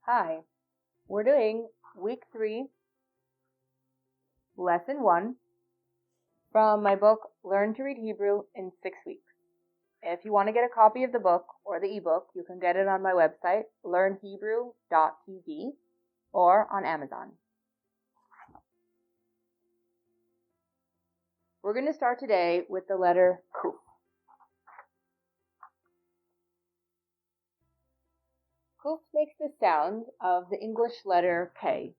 Hi, we're doing week 3, lesson 1 from my book, Learn to Read Hebrew in 6 Weeks. If you want to get a copy of the book or the ebook, you can get it on my website, learnhebrew.tv, or on Amazon. We're going to start today with the letter Kuf. Kuf makes the sound of the English letter K.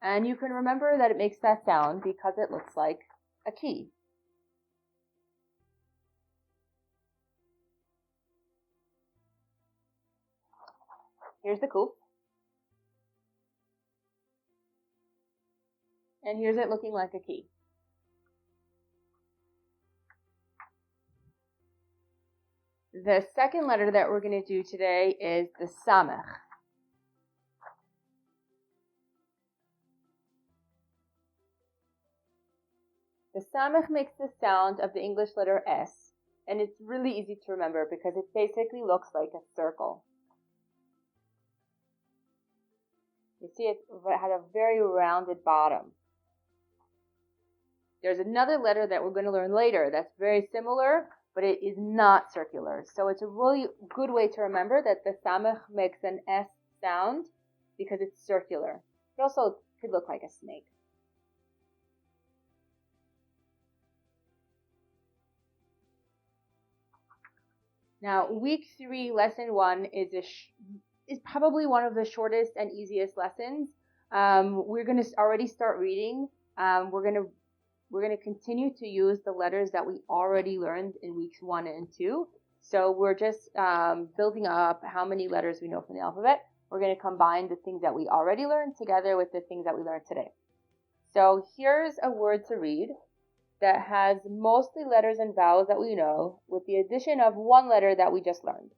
And you can remember that it makes that sound because it looks like a key. Here's the Kuf. And here's it looking like a key. The second letter that we're going to do today is the Samech. The Samech makes the sound of the English letter S, and it's really easy to remember because it basically looks like a circle. You see it had a very rounded bottom. There's another letter that we're going to learn later that's very similar, but it is not circular. So it's a really good way to remember that the Samech makes an S sound because it's circular. It also could look like a snake. Now, week 3, lesson 1 is probably one of the shortest and easiest lessons. We're going to already start reading. We're going to continue to use the letters that we already learned in weeks 1 and 2. So we're just building up how many letters we know from the alphabet. We're going to combine the things that we already learned together with the things that we learned today. So here's a word to read that has mostly letters and vowels that we know, with the addition of one letter that we just learned.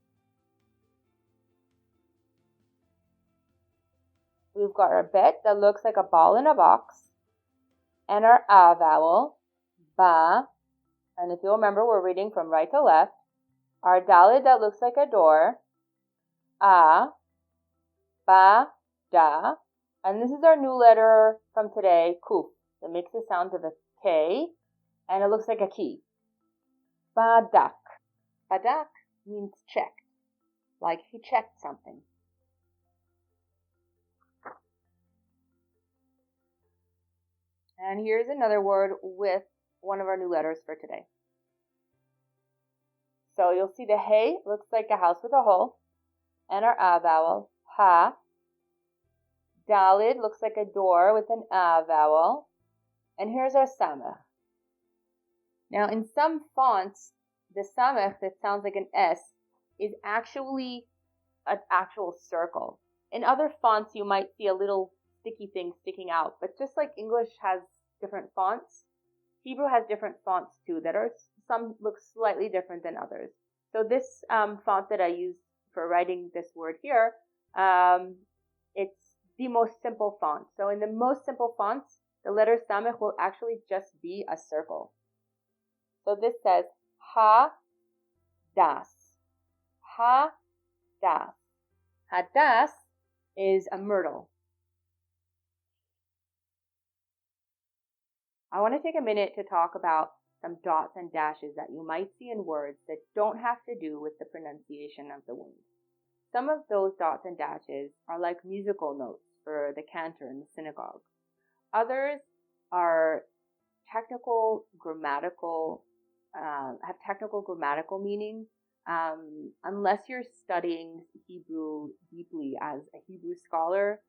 We've got our bet that looks like a ball in a box, and our a vowel, ba, and if you'll remember, we're reading from right to left. Our dalid that looks like a door, a, ba, da, and this is our new letter from today, kuf, that makes the sound of a K, and it looks like a key. Badak. Badak means checked, like he checked something. And here's another word with one of our new letters for today. So you'll see the hey looks like a house with a hole, and our a vowel, ha. Dalid looks like a door with an a vowel, and here's our samech. Now, in some fonts, the samech that sounds like an S is actually an actual circle. In other fonts, you might see a little sticky thing sticking out, but just like English has different fonts, Hebrew has different fonts too that are some look slightly different than others. So this font that I use for writing this word here, it's the most simple font. So in the most simple fonts, the letter samech will actually just be a circle. So this says ha das. Ha das. Hadas is a myrtle. I want to take a minute to talk about some dots and dashes that you might see in words that don't have to do with the pronunciation of the word. Some of those dots and dashes are like musical notes for the cantor in the synagogue. Others are have technical grammatical meaning. Unless you're studying Hebrew deeply as a Hebrew scholar,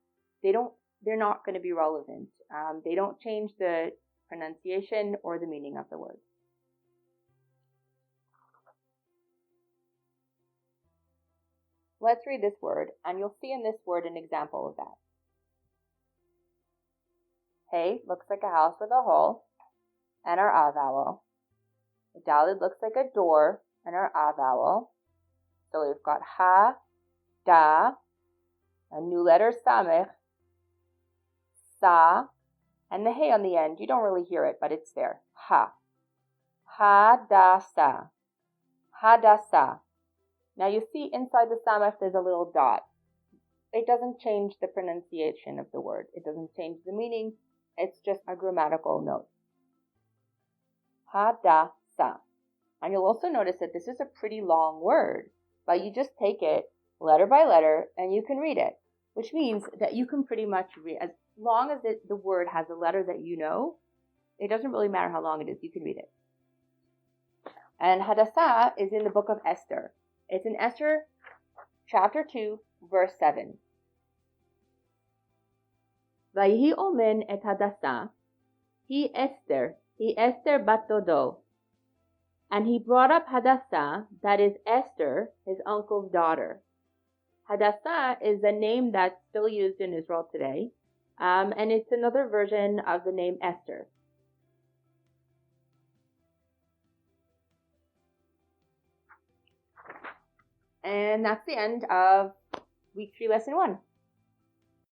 they're not going to be relevant. They don't change the pronunciation or the meaning of the word. Let's read this word, and you'll see in this word an example of that. Hey looks like a house with a hole, and our a vowel. Dalid looks like a door, and our a vowel. So we've got ha, da, a new letter samech, sa, and the hey on the end. You don't really hear it, but it's there. Ha. Hadasa. Hadasa. Now you see inside the samech there's a little dot. it doesn't change the pronunciation of the word. It doesn't change the meaning. It's just a grammatical note. Hadasa. And you'll also notice that this is a pretty long word, but you just take it letter by letter and you can read it, which means that you can pretty much read, as long as the word has a letter that you know, it doesn't really matter how long it is, you can read it. And Hadasa is in the book of Esther. It's in Esther chapter 2, verse 7. Vayhi omen et Hadasa, he Esther bat Dodo. And he brought up Hadassah, that is Esther, his uncle's daughter. Hadassah is a name that's still used in Israel today, and it's another version of the name Esther. And that's the end of week 3, lesson 1.